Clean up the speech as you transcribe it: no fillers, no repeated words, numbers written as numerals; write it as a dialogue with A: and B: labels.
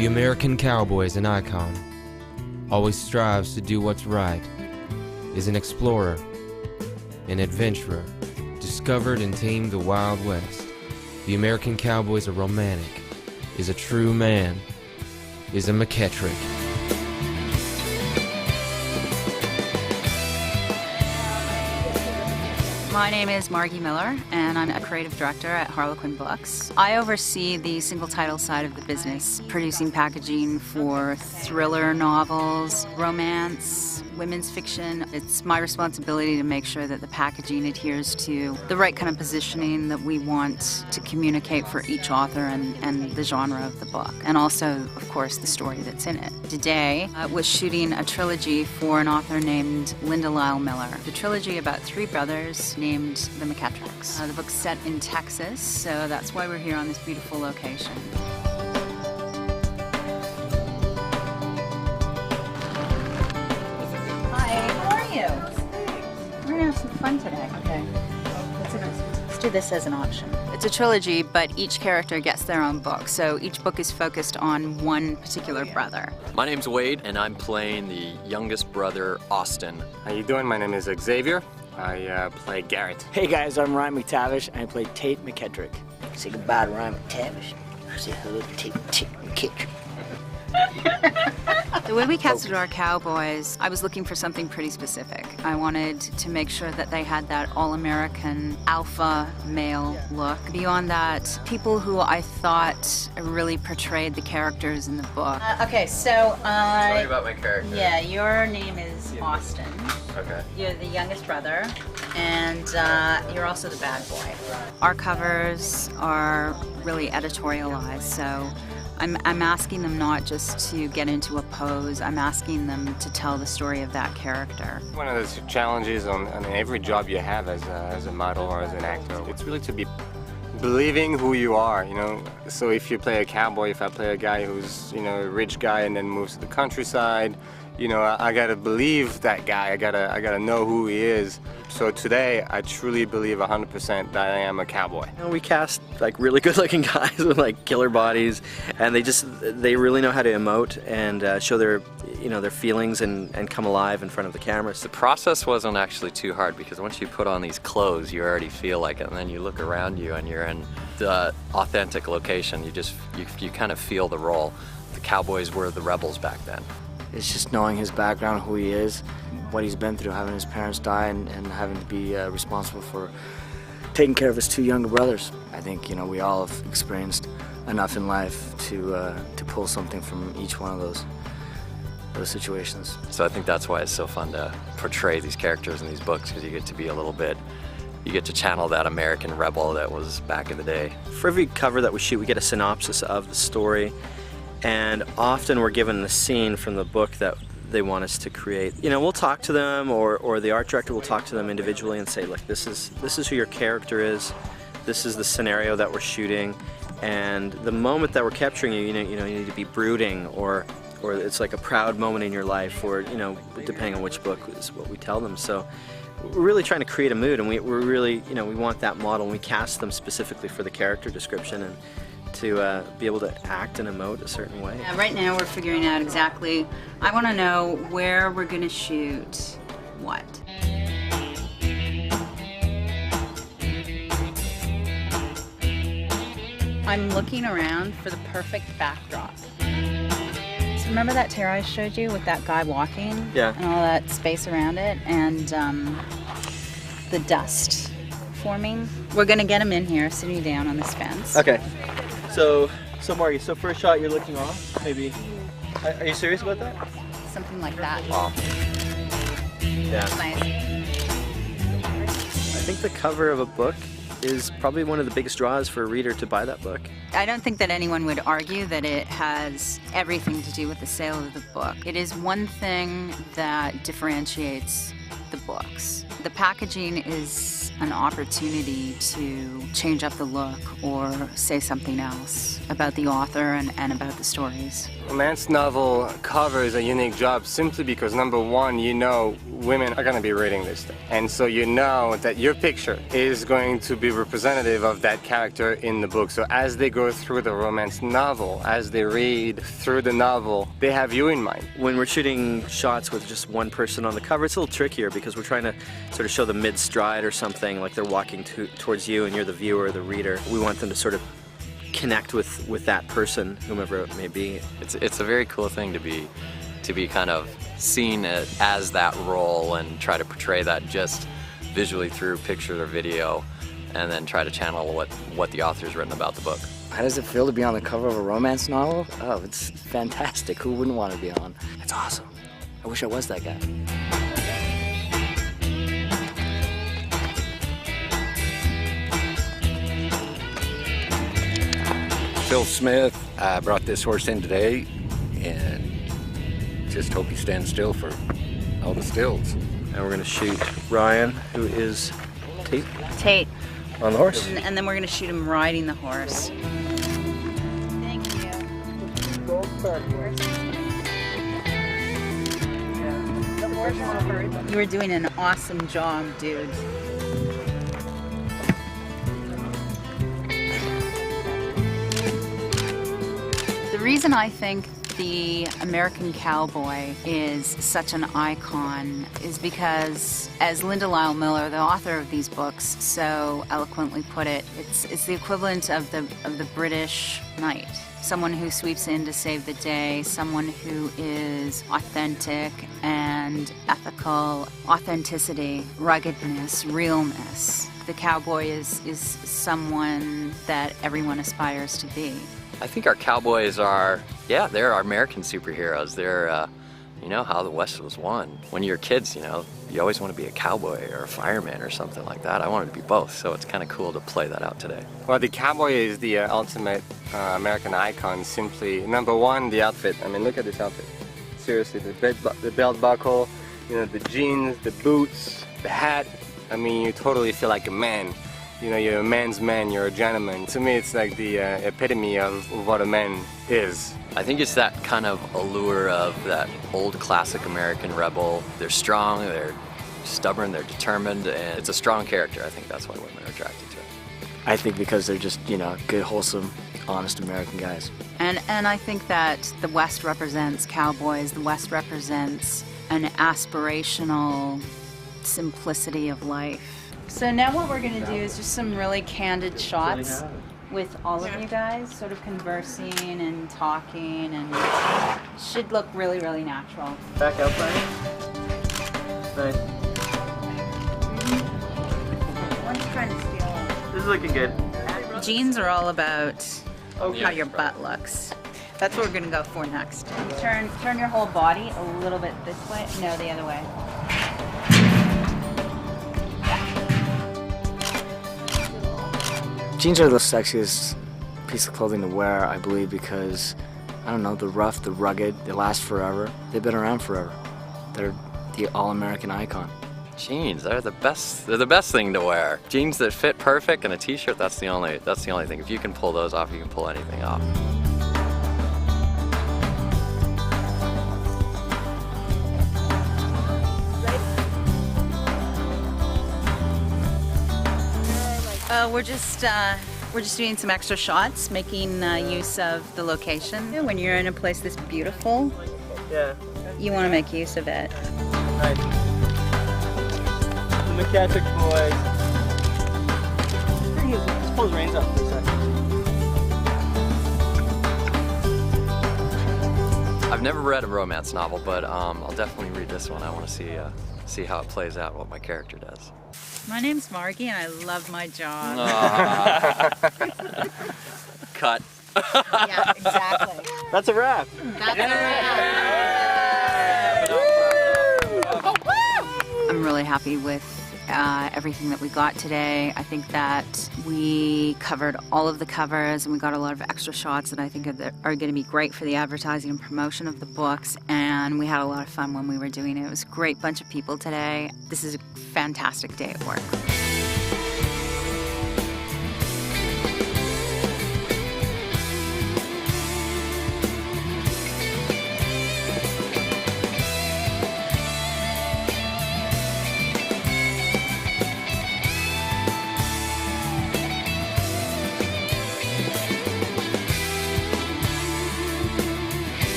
A: The American cowboy is an icon, always strives to do what's right, is an explorer, an adventurer, discovered and tamed the Wild West. The American cowboy is a romantic, is a true man, is a McKettrick.
B: My name is Margie Miller, and I'm a creative director at Harlequin Books. I oversee the single title side of the business, producing packaging for thriller novels, romance, women's fiction. It's my responsibility to make sure that the packaging adheres to the right kind of positioning that we want to communicate for each author and the genre of the book, and also, of course, the story that's in it. Today, was shooting a trilogy for an author named Linda Lyle Miller. The trilogy about three brothers named the McKettricks. The book's set in Texas, so that's why we're here on this beautiful location. We're gonna have some fun today. Okay. Let's do this as an option. It's a trilogy, but each character gets their own book, so each book is focused on one particular brother.
C: My name's Wade, and I'm playing the youngest brother, Austin.
D: How you doing? My name is Xavier. I play Garrett.
E: Hey guys, I'm Ryan McTavish, and I play Tate McKettrick.
F: Say goodbye to Ryan McTavish. Say hello to Tate McKettrick.
B: The way we casted our cowboys, I was looking for something pretty specific. I wanted to make sure that they had that all-American alpha male look. Beyond that, people who I thought really portrayed the characters in the book. Okay, so
C: Tell me about my character.
B: yeah, your name is Austin.
C: Okay.
B: You're the youngest brother, and you're also the bad boy. Our covers are really editorialized, so I'm asking them not just to get into a pose, I'm asking them to tell the story of that character.
D: One of the challenges on every job you have as a model or as an actor, it's really to be believing who you are, you know. So if you play a cowboy, if I play a guy who's, you know, a rich guy and then moves to the countryside, you know, I gotta believe that guy, I gotta know who he is. So today, I truly believe 100% that I am a cowboy.
G: You know, we cast like really good looking guys with like killer bodies, and they really know how to emote and show their, you know, their feelings and come alive in front of the cameras.
C: The process wasn't actually too hard, because once you put on these clothes, you already feel like it, and then you look around you and you're in the authentic location. You kind of feel the role. The cowboys were the rebels back then.
E: It's just knowing his background, who he is, what he's been through, having his parents die and having to be responsible for taking care of his two younger brothers. I think, you know, we all have experienced enough in life to pull something from each one of those situations.
C: So I think that's why it's so fun to portray these characters in these books, because you get to be a little bit, you get to channel that American rebel that was back in the day.
G: For every cover that we shoot, we get a synopsis of the story, and often we're given the scene from the book that they want us to create. You know, we'll talk to them, or the art director will talk to them individually and say, look, this is who your character is, this is the scenario that we're shooting, and the moment that we're capturing you, you need to be brooding, or it's like a proud moment in your life, or, you know, depending on which book is what we tell them. So we're really trying to create a mood, and we're really, you know, we want that model, and we cast them specifically for the character description and to be able to act and emote a certain way.
B: Yeah, right now we're figuring out exactly, I want to know where we're going to shoot what. I'm looking around for the perfect backdrop. So remember that tear I showed you with that guy walking?
G: Yeah.
B: And all that space around it, and the dust forming? We're going to get him in here, sitting down on this fence.
G: Okay. So Margie, so for a shot you're looking off, maybe. Are you serious about that?
B: Something like that.
C: Wow.
G: Yeah.
B: That's nice.
G: I think the cover of a book is probably one of the biggest draws for a reader to buy that book.
B: I don't think that anyone would argue that it has everything to do with the sale of the book. It is one thing that differentiates the books. The packaging is an opportunity to change up the look or say something else about the author and about the stories.
D: Romance novel covers a unique job simply because, number one, you know women are going to be reading this thing. And so you know that your picture is going to be representative of that character in the book. So as they go through the romance novel, as they read through the novel, they have you in mind.
G: When we're shooting shots with just one person on the cover, it's a little trickier because we're trying to sort of show them mid-stride or something, like they're walking towards you and you're the viewer or the reader. We want them to sort of connect with that person, whomever it may be.
C: It's a very cool thing to be kind of seen as that role and try to portray that just visually through picture or video, and then try to channel what the author's written about the book.
E: How does it feel to be on the cover of a romance novel? Oh, it's fantastic. Who wouldn't want to be on? It's awesome. I wish I was that guy.
H: Phil Smith, I brought this horse in today and just hope he stands still for all the stills.
G: And we're going to shoot Ryan, who is Tate,
B: Tate.
G: on the horse.
B: And then we're going to shoot him riding the horse. Thank you. You were doing an awesome job, dude. The reason I think the American cowboy is such an icon is because, as Linda Lyle Miller, the author of these books, so eloquently put it, it's the equivalent of the British knight. Someone who sweeps in to save the day, someone who is authentic and ethical, authenticity, ruggedness, realness. The cowboy is someone that everyone aspires to be.
C: I think our cowboys are, they're our American superheroes. They're, you know, how the West was won. When you're kids, you know, you always want to be a cowboy or a fireman or something like that. I wanted to be both, so it's kind of cool to play that out today.
D: Well, the cowboy is the ultimate American icon. Simply, number one, the outfit. I mean, look at this outfit. Seriously, the belt buckle, you know, the jeans, the boots, the hat. I mean, you totally feel like a man. You know, you're a man's man, you're a gentleman. To me, it's like the epitome of what a man is.
C: I think it's that kind of allure of that old classic American rebel. They're strong, they're stubborn, they're determined, and it's a strong character. I think that's why women are attracted to it.
E: I think because they're just, you know, good, wholesome, honest American guys.
B: And I think that the West represents cowboys. The West represents an aspirational simplicity of life. So now what we're going to do is just some really candid shots with all of you guys, sort of conversing and talking, and should look really, really natural.
G: Back out, Brian. Nice.
B: What are you trying to steal?
G: This is looking good.
B: Jeans are all about
G: Okay.
B: how your butt looks. That's what we're going to go for next. Turn your whole body a little bit this way. No, the other way.
E: Jeans are the sexiest piece of clothing to wear, I believe, because, I don't know, the rough, the rugged, they last forever. They've been around forever. They're the all-American icon.
C: Jeans, they're the best. They're the best thing to wear. Jeans that fit perfect and a t-shirt, that's the only thing. If you can pull those off, you can pull anything off.
B: We're just doing some extra shots, making use of the location. When you're in a place this beautiful, you want to make use of it.
G: Nice. The McKettrick boys. Let's pull the reins up for a second.
C: I've never read a romance novel, but I'll definitely read this one. I want to see how it plays out, what my character does.
B: My name's Margie, and I love my job.
C: Cut.
B: Yeah, exactly.
G: That's a wrap.
B: That's I'm really happy with everything that we got today. I think that we covered all of the covers and we got a lot of extra shots that I think are going to be great for the advertising and promotion of the books, and we had a lot of fun when we were doing it. It was a great bunch of people today. This is a fantastic day at work.